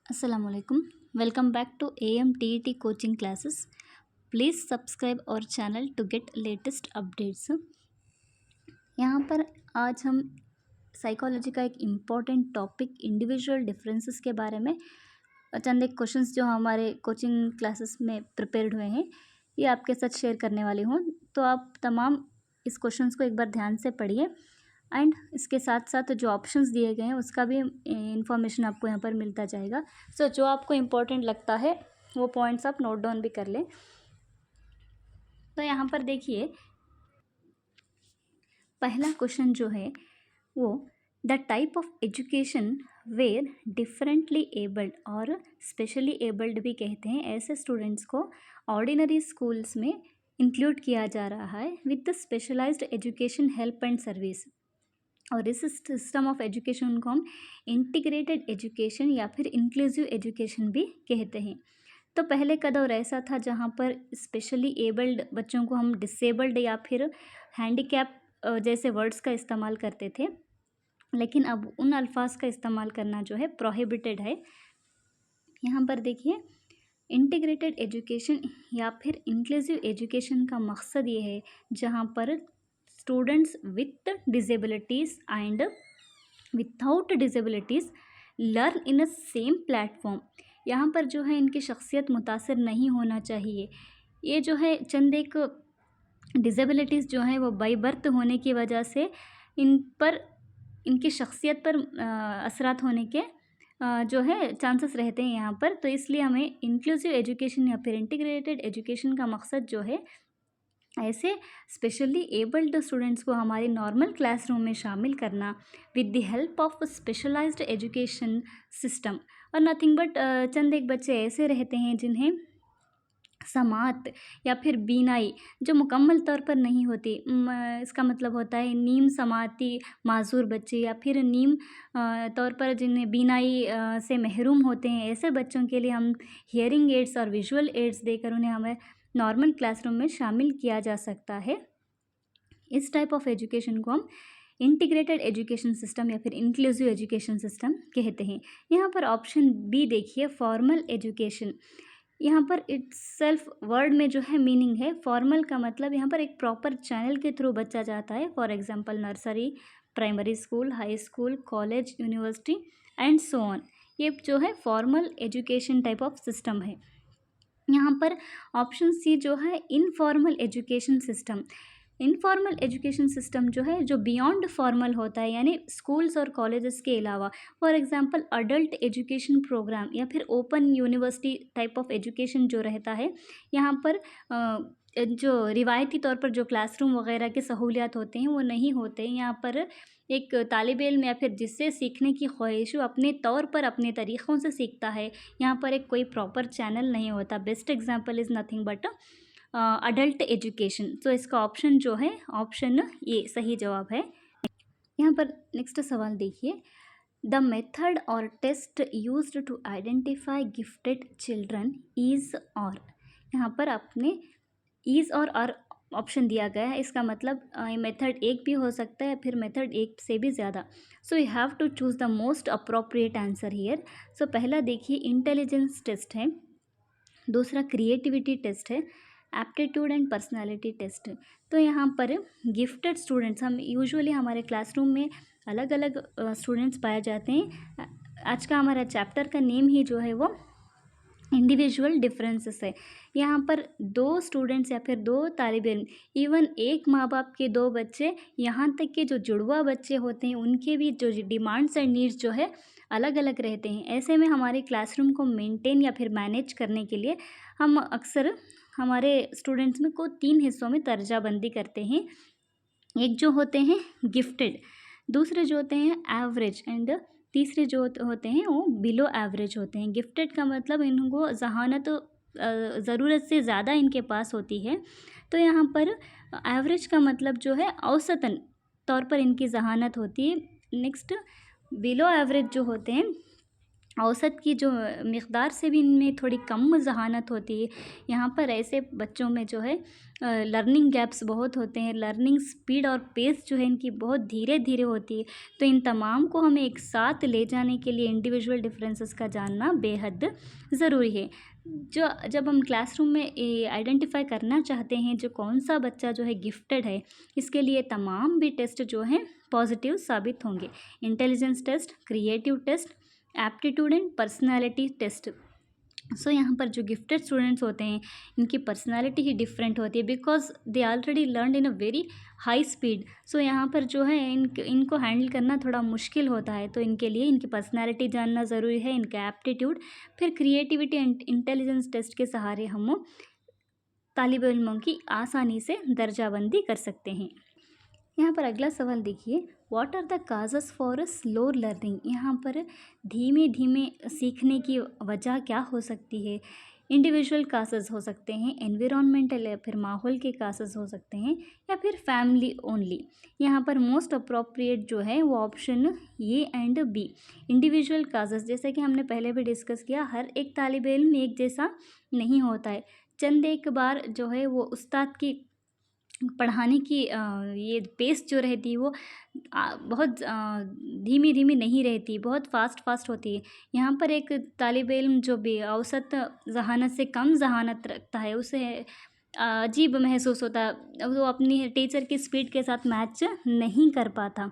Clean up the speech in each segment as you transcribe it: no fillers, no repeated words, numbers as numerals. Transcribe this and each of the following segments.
Assalamualaikum. Welcome back to AMTET coaching classes. Please subscribe our channel to get latest updates. यहाँ पर आज हम psychology का एक इम्पॉर्टेंट टॉपिक इंडिविजुअल डिफरेंसेस के बारे में चंद एक क्वेश्चंस जो हमारे कोचिंग क्लासेस में प्रिपेयर्ड हुए हैं ये आपके साथ शेयर करने वाली हूँ। तो आप तमाम इस क्वेश्चंस को एक बार ध्यान से पढ़िए एंड इसके साथ साथ जो ऑप्शंस दिए गए हैं उसका भी इंफॉर्मेशन आपको यहाँ पर मिलता जाएगा। सो जो आपको इम्पोर्टेंट लगता है वो पॉइंट्स आप नोट डाउन भी कर लें। तो यहाँ पर देखिए पहला क्वेश्चन जो है वो the type of education where differently abled और स्पेशली एबल्ड भी कहते हैं ऐसे स्टूडेंट्स को ऑर्डिनरी स्कूल्स में इंक्लूड किया जा रहा है with the specialized education help and service. और इस सिस्टम ऑफ एजुकेशन को हम इंटीग्रेटेड एजुकेशन या फिर इंक्लूसिव एजुकेशन भी कहते हैं। तो पहले का दौर ऐसा था जहाँ पर स्पेशली एबल्ड बच्चों को हम डिसेबल्ड या फिर हैंडीकैप जैसे वर्ड्स का इस्तेमाल करते थे, लेकिन अब उन अल्फाज का इस्तेमाल करना जो है प्रोहिबिटेड है। यहाँ पर देखिए इंटीग्रेटेड एजुकेशन या फिर इंक्लूसिव एजुकेशन का मकसद ये है जहाँ पर students with disabilities and without disabilities learn in a same platform. यहाँ पर जो है इनकी शख्सियत मुतासर नहीं होना चाहिए। ये जो है चंद एक डिसेबिलिटीज़ जो है वो बाई बर्थ होने की वजह से इन पर इनकी शख्सियत पर असरात होने के जो है चांसेस रहते हैं यहाँ पर। तो इसलिए हमें इंक्लूसिव एजुकेशन या फिर इंटीग्रेटेड एजुकेशन का मकसद जो है ऐसे स्पेशली एबल्ड स्टूडेंट्स को हमारी नॉर्मल क्लासरूम में शामिल करना with the help of specialized education system. और नथिंग बट चंद एक बच्चे ऐसे रहते हैं जिन्हें समात या फिर बीनाई जो मुकम्मल तौर पर नहीं होती, इसका मतलब होता है नीम समाती माजूर बच्चे या फिर नीम तौर पर जिन्हें बीनाई से महरूम होते हैं, ऐसे बच्चों के लिए हम हियरिंग एड्स और विजुअल एड्स देकर उन्हें हमें नॉर्मल क्लासरूम में शामिल किया जा सकता है। इस टाइप ऑफ एजुकेशन को हम इंटीग्रेटेड एजुकेशन सिस्टम या फिर इंक्लूसिव एजुकेशन सिस्टम कहते हैं। यहाँ पर ऑप्शन बी देखिए फॉर्मल एजुकेशन। यहाँ पर इट्स सेल्फ वर्ड में जो है मीनिंग है फॉर्मल का मतलब यहाँ पर एक प्रॉपर चैनल के थ्रू बच्चा जाता है। For example nursery, primary school, high school, college, university and so on. ये जो है formal education type of system है। यहाँ पर ऑप्शन सी जो है informal education system. Informal education system जो है जो बियॉन्ड फॉर्मल होता है यानी स्कूल्स और कॉलेजेस के अलावा, for example adult education programme या फिर open university type of education जो रहता है। यहाँ पर जो रिवायती तौर पर जो क्लासरूम वगैरह के सहूलियात होते हैं वो नहीं होते। यहाँ पर एक तालिब इल्म या फिर जिससे सीखने की ख्वाहिश हो अपने तौर पर अपने तरीक़ों से सीखता है। यहाँ पर एक कोई प्रॉपर चैनल नहीं होता। Best example is nothing but adult education. तो इसका ऑप्शन जो है ऑप्शन ए सही जवाब है। यहाँ पर नेक्स्ट सवाल देखिए the method or test used to identify gifted children is or. यहाँ पर अपने इज़ और ऑप्शन दिया गया है, इसका मतलब मेथड एक भी हो सकता है फिर मेथड एक से भी ज़्यादा। So you have to choose the most appropriate answer here. So पहला देखिए इंटेलिजेंस टेस्ट है, दूसरा क्रिएटिविटी टेस्ट है, एप्टीट्यूड एंड पर्सनालिटी टेस्ट। तो यहाँ पर गिफ्टेड स्टूडेंट्स हम यूजुअली हमारे क्लासरूम में अलग अलग स्टूडेंट्स पाए जाते हैं। आज का हमारा चैप्टर का नेम ही जो है वो इंडिविजुअल डिफरेंसेस है। यहाँ पर दो स्टूडेंट्स या फिर दो तालिब इल्म, इवन एक माँ बाप के दो बच्चे, यहाँ तक कि जो जुड़वा बच्चे होते हैं उनके भी जो डिमांड्स एंड नीड्स जो है अलग अलग रहते हैं। ऐसे में हमारे क्लासरूम को मेंटेन या फिर मैनेज करने के लिए हम अक्सर हमारे स्टूडेंट्स में को 3 हिस्सों में दर्जाबंदी करते हैं। एक जो होते हैं गिफ्टेड, दूसरे जो होते हैं एवरेज एंड तीसरे जो होते हैं वो बिलो एवरेज होते हैं। गिफ्टेड का मतलब इनको जहानत ज़रूरत से ज़्यादा इनके पास होती है। तो यहाँ पर एवरेज का मतलब जो है औसतन तौर पर इनकी जहानत होती है। नेक्स्ट बिलो एवरेज जो होते हैं औसत की जो मिक़दार से भी इनमें थोड़ी कम ज़हानत होती है। यहाँ पर ऐसे बच्चों में जो है लर्निंग गैप्स बहुत होते हैं, लर्निंग स्पीड और पेस जो है इनकी बहुत धीरे-धीरे होती है। तो इन तमाम को हमें एक साथ ले जाने के लिए इंडिविजुअल डिफरेंसेस का जानना बेहद ज़रूरी है। जब हम क्लासरूम में आइडेंटिफ़ाई करना चाहते हैं जो कौन-सा बच्चा जो है गिफ्टेड है, इसके लिए तमाम भी टेस्ट जो हैं पॉज़िटिव साबित होंगे। Intelligence test, creative test, aptitude and personality test. So यहाँ पर जो गिफ्टेड स्टूडेंट्स होते हैं इनकी पर्सनालिटी ही डिफरेंट होती है because they already learn in a very high speed. So यहाँ पर जो है इनको हैंडल करना थोड़ा मुश्किल होता है, तो इनके लिए इनकी पर्सनालिटी जानना ज़रूरी है, इनका एप्टीट्यूड, फिर क्रिएटिविटी एंड इंटेलिजेंस टेस्ट के सहारे हम तालिब इल्मों की आसानी से दर्जाबंदी कर सकते हैं। यहाँ पर अगला सवाल देखिए, what are the causes for slow learning. यहाँ पर धीमे धीमे सीखने की वजह क्या हो सकती है। इंडिविजुअल काजेस हो सकते हैं, एनवायरमेंटल या फिर माहौल के काजेस हो सकते हैं, या फिर फैमिली ओनली। यहाँ पर मोस्ट अप्रोप्रिएट जो है वो option A and B, individual causes. जैसे कि हमने पहले भी डिस्कस किया, हर एक तालिब इल्म एक जैसा नहीं होता है। चंद एक बार जो है वो उस्ताद की पढ़ाने की ये पेस जो रहती है वो बहुत धीमी धीमी नहीं रहती, बहुत फास्ट होती है। यहाँ पर एक तालिब इल्म जो भी औसत ज़हानत से कम ज़हानत रखता है उसे अजीब महसूस होता है, वो अपनी टीचर की स्पीड के साथ मैच नहीं कर पाता।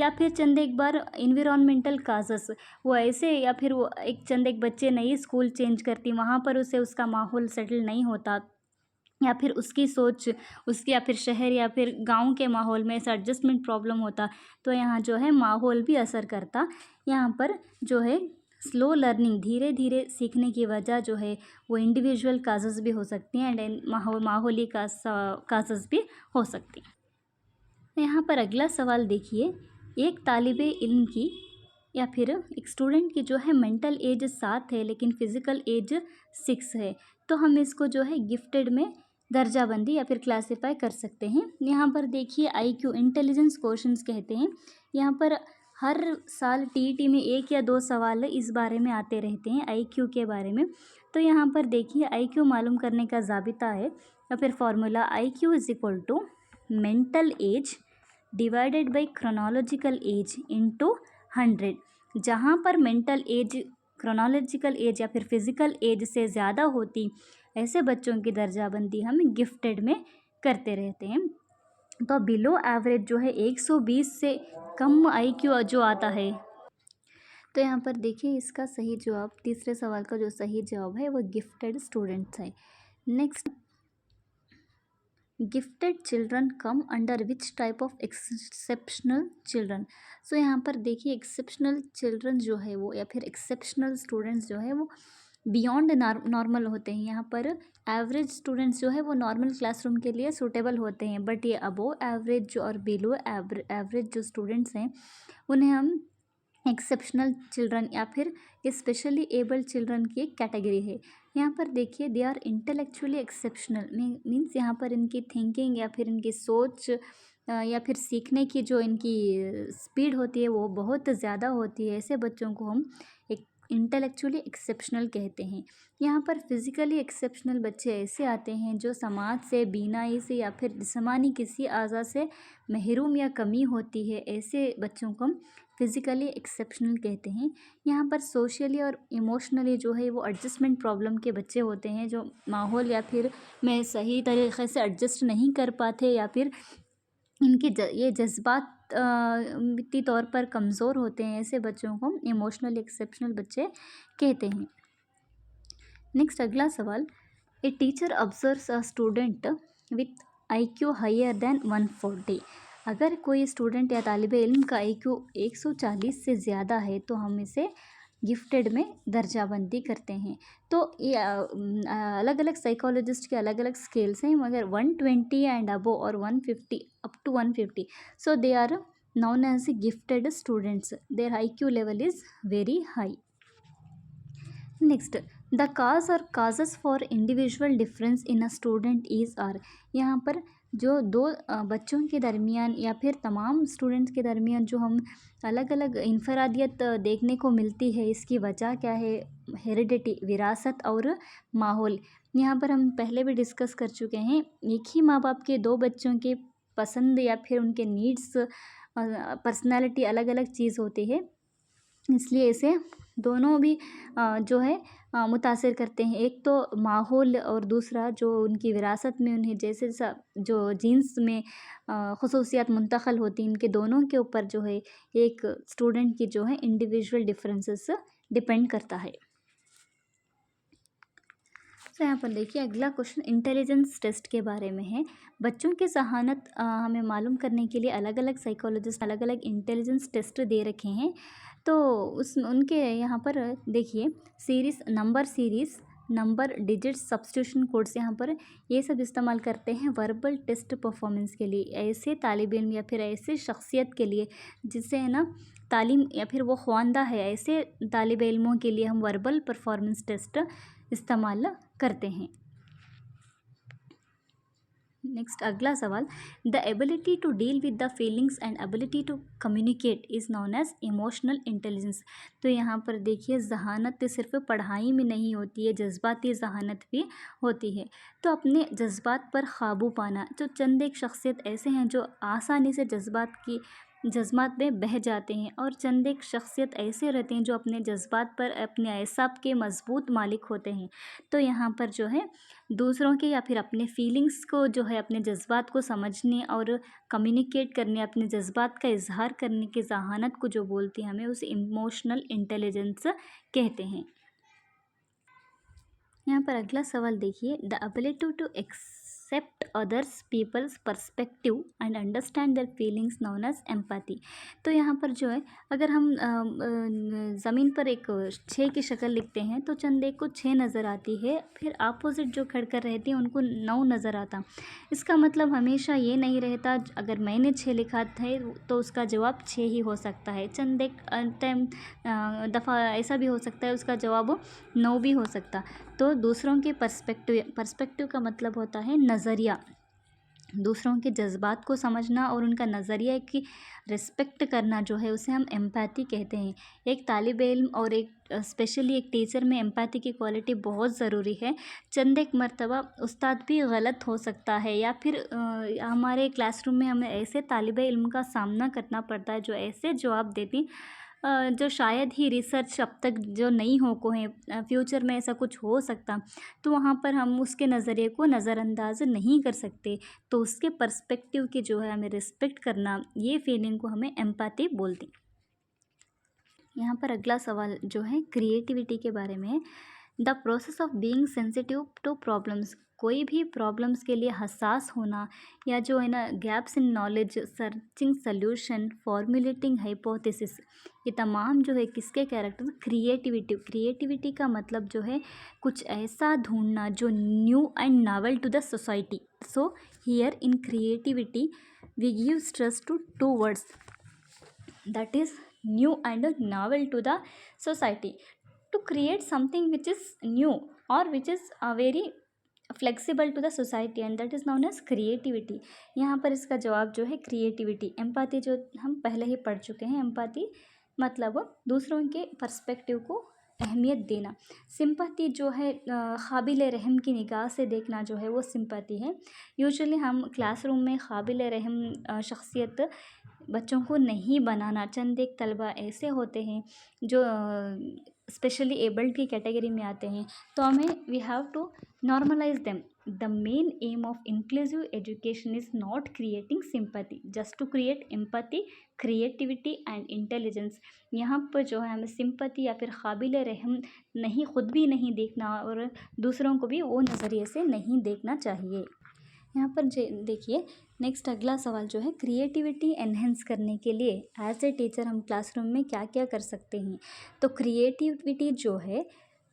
या फिर चंद एक बार इन्वायरमेंटल काजेस, वो ऐसे, या फिर वो चंद एक बच्चे नई स्कूल चेंज करती, वहाँ पर उसे उसका माहौल सेटल नहीं होता, या फिर उसकी सोच उसकी, या फिर शहर या फिर गांव के माहौल में ऐसा एडजस्टमेंट प्रॉब्लम होता। तो यहाँ जो है माहौल भी असर करता। यहाँ पर जो है स्लो लर्निंग, धीरे धीरे सीखने की वजह जो है वो इंडिविजुअल काजेस भी हो सकती हैं एंड माहौली काजेस भी हो सकती हैं। यहाँ पर अगला सवाल देखिए, एक तालिब इल्म की या फिर एक स्टूडेंट की जो है मेंटल एज 7 है लेकिन फ़िज़िकल एज 6 है, तो हम इसको जो है गिफ्टेड में दर्जाबंदी या फिर क्लासीफाई कर सकते हैं। यहाँ पर देखिए आईक्यू, इंटेलिजेंस क्वेश्चंस कहते हैं। यहाँ पर हर साल टीईटी में 1 या 2 सवाल इस बारे में आते रहते हैं, आईक्यू के बारे में। तो यहाँ पर देखिए आईक्यू मालूम करने का ज़ाबिता है या फिर formula, IQ is equal to mental age divided by chronological age into 100। जहाँ पर मेंटल एज क्रोनोलॉजिकल एज या फिर फिज़िकल एज से ज़्यादा होती, ऐसे बच्चों की दर्जाबंदी हम गिफ्टेड में करते रहते हैं। तो बिलो एवरेज जो है 120 से कम आईक्यू जो आता है, तो यहाँ पर देखिए इसका सही जवाब, तीसरे सवाल का जो सही जवाब है वो गिफ्टेड स्टूडेंट्स है। Next, gifted children come under which type of exceptional children. So यहाँ पर देखिए एक्सेप्शनल चिल्ड्रन जो है वो, या फिर एक्सेप्शनल स्टूडेंट्स जो है वो बियॉन्ड नॉर्मल होते हैं। यहाँ पर एवरेज स्टूडेंट्स जो है वो नॉर्मल क्लासरूम के लिए सूटेबल होते हैं, बट ये अबोव एवरेज जो और बिलो एवरेज जो स्टूडेंट्स हैं उन्हें हम एक्सेप्शनल चिल्ड्रन या फिर स्पेशली एबल्ड चिल्ड्रन की एक कैटेगरी है। यहाँ पर देखिए they are intellectually exceptional, means यहाँ पर इनकी थिंकिंग या फिर इनकी सोच या फिर सीखने की जो इनकी स्पीड होती है वो बहुत ज़्यादा होती है। ऐसे बच्चों को हम एक इंटेलेक्चुअली एक्सेप्शनल कहते हैं। यहाँ पर फिज़िकली एक्सेप्शनल बच्चे ऐसे आते हैं जो समाज से, बीनाई से या फिर जिस्मानी किसी अज़ा से महरूम या कमी होती है, ऐसे बच्चों को हम फिज़िकली एक्सेप्शनल कहते हैं। यहाँ पर सोशली और इमोशनली जो है वो एडजस्टमेंट प्रॉब्लम के बच्चे होते हैं, जो माहौल या फिर में सही तरीक़े से एडजस्ट नहीं कर पाते, या फिर इनके ये जज्बाती तौर पर कमज़ोर होते हैं। ऐसे बच्चों को इमोशनल एक्सेप्शनल बच्चे कहते हैं। नेक्स्ट अगला सवाल, a teacher observes a student with IQ higher than 140। अगर कोई स्टूडेंट या तालिब इल्म का आईक्यू 140 से ज़्यादा है तो हम इसे गिफ्टेड में दर्जाबंदी करते हैं। तो ये अलग अलग साइकोलॉजिस्ट के अलग अलग स्केल्स हैं, मगर 120 and above or 150 up to 150, so they are known as gifted students, their IQ level is very high. Next, the cause or causes for individual difference in a student is are। यहाँ पर जो दो बच्चों के दरमियान या फिर तमाम स्टूडेंट्स के दरमियान जो हम अलग अलग इनफरादियत देखने को मिलती है, इसकी वजह क्या है? हेरिडिटी, विरासत और माहौल। यहाँ पर हम पहले भी डिस्कस कर चुके हैं, एक ही माँ बाप के दो बच्चों के पसंद या फिर उनके नीड्स, पर्सनालिटी अलग अलग चीज़ होती है, इसलिए इसे दोनों भी जो है मुतासिर करते हैं। एक तो माहौल और दूसरा जो उनकी विरासत में उन्हें जैसे जो जीन्स में खसूसियात मुंतक़ल होती हैं, इनके दोनों के ऊपर जो है एक स्टूडेंट की जो है इंडिविजुअल डिफरेंसेस डिपेंड करता है। तो यहाँ पर देखिए अगला क्वेश्चन इंटेलिजेंस टेस्ट के बारे में है। बच्चों की जहानत हमें मालूम करने के लिए अलग अलग साइकोलॉजिस्ट अलग अलग इंटेलिजेंस टेस्ट दे रखे हैं। तो उस उनके यहाँ पर देखिए series number digit substitution codes यहाँ पर ये सब इस्तेमाल करते हैं वर्बल टेस्ट परफॉर्मेंस के लिए, ऐसे तालिब इल्म या फिर ऐसे शख्सियत के लिए जिससे है ना तालीम या फिर वो ख्वानदा है, ऐसे तालिब इल्मों के लिए हम वर्बल परफॉर्मेंस टेस्ट इस्तेमाल करते हैं। नेक्स्ट अगला सवाल, the ability to deal with the feelings and ability to communicate is known as emotional intelligence. तो यहाँ पर देखिए जहानत सिर्फ पढ़ाई में नहीं होती है, जज्बाती जहानत भी होती है। तो अपने जज्बात पर काबू पाना, जो चंद एक शख्सियत ऐसे हैं जो आसानी से जज्बात में बह जाते हैं, और चंद एक शख्सियत ऐसे रहते हैं जो अपने जज्बात पर अपने एसाब के मजबूत मालिक होते हैं। तो यहाँ पर जो है दूसरों के या फिर अपने फीलिंग्स को जो है अपने जज्बात को समझने और कम्युनिकेट करने, अपने जज्बात का इजहार करने की जहानत को जो बोलते हैं हमें उसे इमोशनल इंटेलिजेंस कहते हैं। यहाँ पर अगला सवाल देखिए, the ability to accept others people's perspective and understand their feelings known as empathy. तो यहाँ पर जो है अगर हम ज़मीन पर एक 6 की शक्ल लिखते हैं तो चंद एक को 6 नज़र आती है, फिर अपोजिट जो खड़कर रहती हैं उनको 9 नज़र आता। इसका मतलब हमेशा ये नहीं रहता अगर मैंने 6 लिखा था तो उसका जवाब 6 ही हो सकता है। चंद एक टाइम दफ़ा ऐसा भी हो सकता है उसका जवाब 9 भी हो सकता। तो दूसरों के पर्सपेक्टिव का मतलब होता है नज़रिया, दूसरों के जज्बात को समझना और उनका नज़रिया की रिस्पेक्ट करना जो है उसे हम एम्पैथी कहते हैं। एक तालिब इल्म और एक स्पेशली एक टीचर में एम्पैथी की क्वालिटी बहुत ज़रूरी है। चंद एक मर्तबा उस्ताद भी गलत हो सकता है या फिर हमारे क्लासरूम में हमें ऐसे तालिब इल्म का सामना करना पड़ता है जो ऐसे जवाब देती जो शायद ही रिसर्च अब तक जो नहीं हो को है, फ्यूचर में ऐसा कुछ हो सकता, तो वहाँ पर हम उसके नज़रिए को नज़रअंदाज नहीं कर सकते। तो उसके पर्सपेक्टिव की जो है हमें रिस्पेक्ट करना, ये फीलिंग को हमें एम्पैथी बोलते हैं। यहाँ पर अगला सवाल जो है क्रिएटिविटी के बारे में है। The process of being sensitive to problems, कोई भी प्रॉब्लम्स के लिए हसास होना या जो है ना gaps in knowledge, searching solution, formulating hypothesis, ये तमाम जो है किसके कैरेक्टर? क्रिएटिविटी का मतलब जो है कुछ ऐसा ढूंढना जो new and novel to the society. So here in creativity we give stress to two words, that is new and novel to the society, to create something which is new or which is very flexible to the society and that is known as creativity. यहाँ पर इसका जवाब जो है creativity. Empathy जो हम पहले ही पढ़ चुके हैं, एम्पैथी मतलब दूसरों के पर्सपेक्टिव को अहमियत देना। सिंपैथी जो है काबिल रहम की निगाह से देखना जो है वो सिंपैथी है। यूजुअली हम क्लासरूम में काबिल रहम शख्सियत बच्चों को नहीं बनाना, चंद एक तलबा ऐसे होते हैं जो स्पेशली एबल्ड की कैटेगरी में आते हैं, तो हमें we have to normalize them. The main aim of inclusive education is not creating sympathy, just to create empathy, creativity and intelligence. यहाँ पर जो है हमें सिंपैथी या फिर काबिल रहम नहीं, खुद भी नहीं देखना और दूसरों को भी वो नज़रिए से नहीं देखना चाहिए। यहाँ पर देखिए नेक्स्ट अगला सवाल जो है क्रिएटिविटी एनहेंस करने के लिए एज ए टीचर हम क्लासरूम में क्या क्या कर सकते हैं। तो क्रिएटिविटी जो है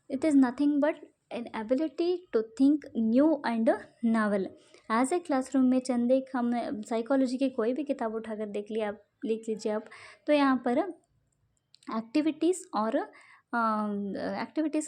it is nothing but an ability to think new and novel. As a classroom में चंद एक हम साइकोलॉजी की कोई भी किताब उठाकर देख लिया, आप लिख लीजिए आप, तो यहाँ पर activities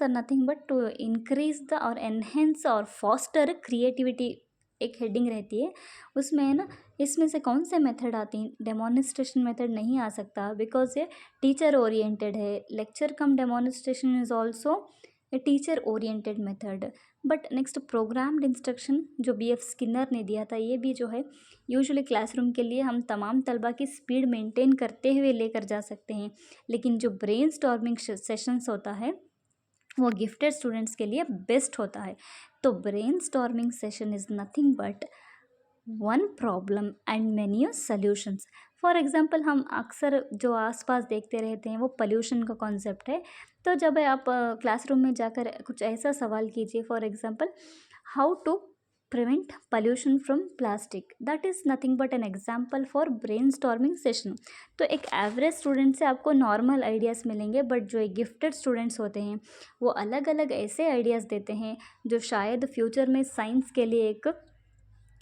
are nothing but to increase the or enhance or foster creativity एक हेडिंग रहती है, उसमें है ना, इसमें से कौन से मेथड आते हैं। डेमोन्स्ट्रेशन मेथड नहीं आ सकता बिकॉज ये टीचर ओरिएंटेड है। Lecture come demonstration is also a teacher oriented method. But next programmed instruction जो BF स्किनर ने दिया था, ये भी जो है यूजुअली क्लासरूम के लिए हम तमाम तलबा की स्पीड मेंटेन करते हुए लेकर जा सकते हैं, लेकिन जो ब्रेन स्टॉर्मिंग सेशंस होता है वो गिफ्टेड स्टूडेंट्स के लिए बेस्ट होता है। तो brain storming session is nothing but one problem and many solutions. For example हम अक्सर जो आसपास देखते रहते हैं वो पोल्यूशन का कॉन्सेप्ट है। तो जब आप क्लासरूम में जाकर कुछ ऐसा सवाल कीजिए, for example how to prevent pollution from plastic, that is nothing but an example for brainstorming session. तो एक एवरेज स्टूडेंट से आपको नॉर्मल आइडियाज़ मिलेंगे, बट जो एक गिफ्टेड स्टूडेंट्स होते हैं वो अलग अलग ऐसे आइडियाज़ देते हैं जो शायद फ्यूचर में साइंस के लिए एक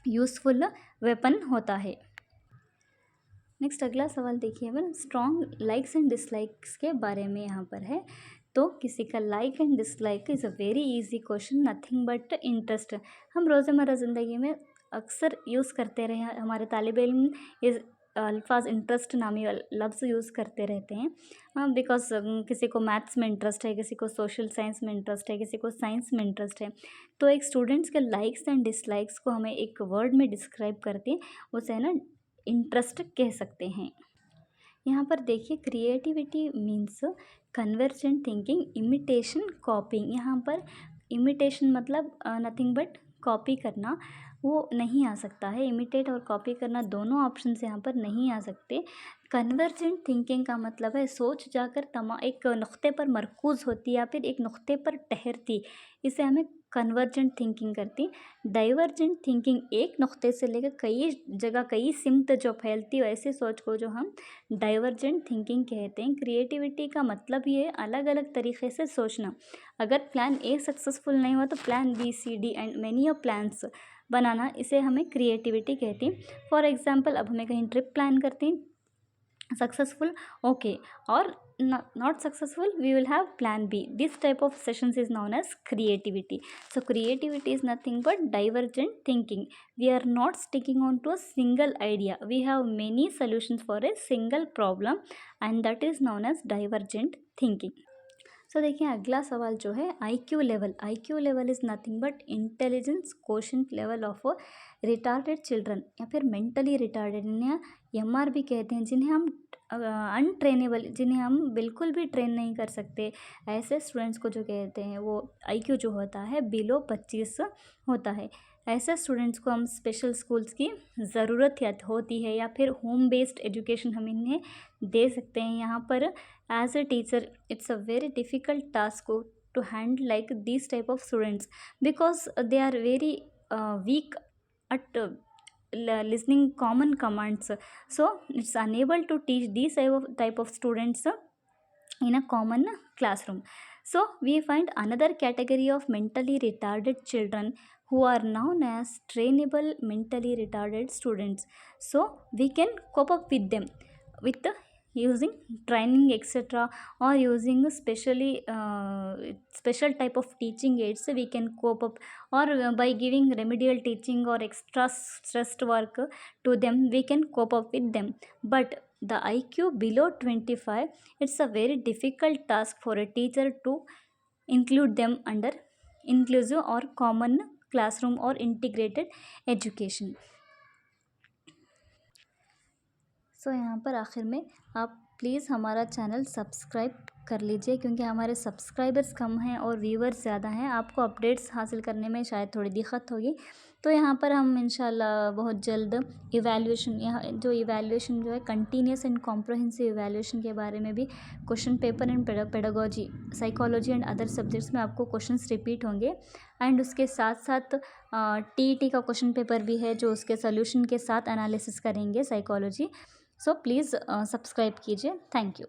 यूज़फुल वेपन होता है। नेक्स्ट अगला सवाल देखिए अपन, स्ट्रॉन्ग लाइक्स एंड डिसलाइक्स के बारे में यहाँ पर है। तो किसी का like and dislike is a very easy question, nothing but interest. हम रोज़मर्रा ज़िंदगी में अक्सर यूज़ करते रहे, हमारे तालिब इल्म इस अल्फाज इंटरेस्ट नामी लफ्ज़ यूज़ करते रहते हैं बिकॉज किसी को मैथ्स में इंटरेस्ट है, किसी को सोशल साइंस में इंटरेस्ट है, किसी को साइंस में इंटरेस्ट है। तो एक स्टूडेंट्स के लाइक्स एंड डिसलाइक्स को हमें एक वर्ड में डिस्क्राइब करके उसे है ना इंटरेस्ट कह सकते हैं। यहाँ पर देखिए, creativity means convergent thinking, imitation, कॉपिंग। यहाँ पर इमिटेशन मतलब नथिंग बट कॉपी करना, वो नहीं आ सकता है। इमिटेट और कॉपी करना दोनों ऑप्शन यहाँ पर नहीं आ सकते। कन्वर्जेंट थिंकिंग का मतलब है सोच जाकर एक नुक्ते पर मरकूज़ होती या फिर एक नुक्ते पर ठहरती, इसे हमें कन्वर्जेंट थिंकिंग करती। डाइवर्जेंट थिंकिंग एक नुक्ते से लेकर कई जगह कई सिमत जो फैलती हो ऐसे सोच को जो हम डाइवर्जेंट थिंकिंग कहते हैं। क्रिएटिविटी का मतलब ये अलग अलग तरीके से सोचना। अगर प्लान ए सक्सेसफुल नहीं हुआ तो plan B, C, D and many of plans बनाना, इसे हमें क्रिएटिविटी कहती हैं। फॉर एग्जाम्पल, अब हमें कहीं ट्रिप प्लान करते हैं, सक्सेसफुल ओके, और not successful we will have plan B. This type of sessions is known as creativity. So creativity is nothing but divergent thinking. We are not sticking on to a single idea, we have many solutions for a single problem and that is known as divergent thinking. सो देखिए अगला सवाल जो है IQ level. IQ level is nothing but intelligence quotient level of retarded children या फिर mentally retarded, इन्हें MR भी कहते हैं, जिन्हें हम अनट्रेनेबल, जिन्हें हम बिल्कुल भी ट्रेन नहीं कर सकते, ऐसे स्टूडेंट्स को जो कहते हैं वो IQ जो होता है बिलो 25 होता है। ऐसे स्टूडेंट्स को हम स्पेशल स्कूल्स की ज़रूरत होती है या फिर होम बेस्ड एजुकेशन हम इन्हें दे सकते हैं। यहाँ पर as a teacher it's a very difficult task to handle like this type of students because they are very weak at listening common commands, so it's unable to teach these type of students in a common classroom. So we find another category of mentally retarded children who are known as trainable mentally retarded students. So we can cope up with them with using training etc, or using special type of teaching aids we can cope up, or by giving remedial teaching or extra stressed work to them we can cope up with them. But the IQ below 25, it's a very difficult task for a teacher to include them under inclusive or common classroom or integrated education. सो यहाँ पर आखिर में आप please हमारा channel subscribe कर लीजिए, क्योंकि हमारे सब्सक्राइबर्स कम हैं और व्यूवर्स ज़्यादा हैं, आपको अपडेट्स हासिल करने में शायद थोड़ी दिक्कत होगी। तो यहाँ पर हम इंशाल्लाह बहुत जल्द इवैल्यूएशन, यहाँ जो इवैल्यूएशन जो है कंटिन्यूस एंड कॉम्प्रहेंसिव इवैल्यूएशन के बारे में भी question paper and pedagogy, psychology and other subjects में आपको क्वेश्चंस रिपीट होंगे। एंड उसके साथ साथ TET का क्वेश्चन पेपर भी है जो उसके सोल्यूशन के साथ एनालिसिस करेंगे साइकोलॉजी। सो प्लीज़ सब्सक्राइब कीजिए। Thank you.